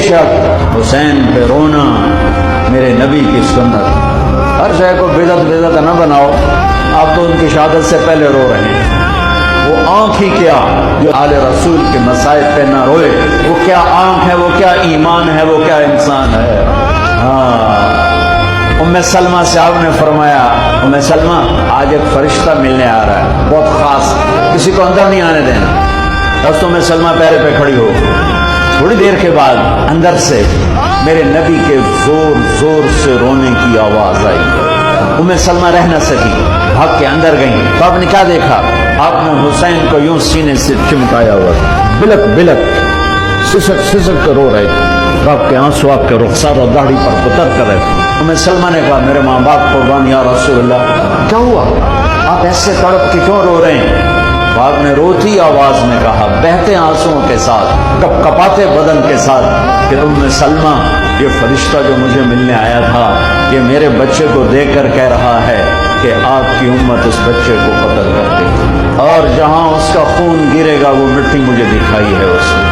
شک حسین پہ رونا میرے نبی کی سنت. ہر شے کو بدعت نہ بناؤ. آپ تو ان کی شہادت سے پہلے رو رہے ہیں. وہ آنکھ ہی کیا جو آل رسول کے مصائب پہ نہ روئے. وہ کیا آنکھ ہے, وہ کیا ایمان ہے, وہ کیا انسان ہے. ام سلمہ سے آپ نے فرمایا, ام سلمہ آج ایک فرشتہ ملنے آ رہا ہے بہت خاص, کسی کو اندر نہیں آنے دینا. بس ام سلمہ پیرے پہ کھڑی ہو. تھوڑی دیر کے بعد اندر سے میرے نبی کے زور زور سے رونے کی آواز آئی. ام سلمہ رہ نہ سکی, بھاگ کے اندر گئیں. تو آپ نے کیا دیکھا؟ آپ نے حسین کو یوں سینے سے چمٹایا ہوا, بلک بلک سسک سسک کر رو رہے تھے. آپ کے آنسو آپ کے رخسار اور داڑھی پر اتر کر رہے تھے. ام سلمہ نے کہا میرے ماں باپ قربان یا رسول اللہ, کیا ہوا؟ آپ ایسے تڑپ کے کیوں رو رہے ہیں؟ تو آپ نے روتی آواز میں کہا, بہتے آنسوؤں کے ساتھ, کپ کپاتے بدن کے ساتھ, کہ ام سلمہ یہ فرشتہ جو مجھے ملنے آیا تھا یہ میرے بچے کو دیکھ کر کہہ رہا ہے کہ آپ کی امت اس بچے کو قتل کر دے, اور جہاں اس کا خون گرے گا وہ مٹی مجھے دکھائی ہے اس نے.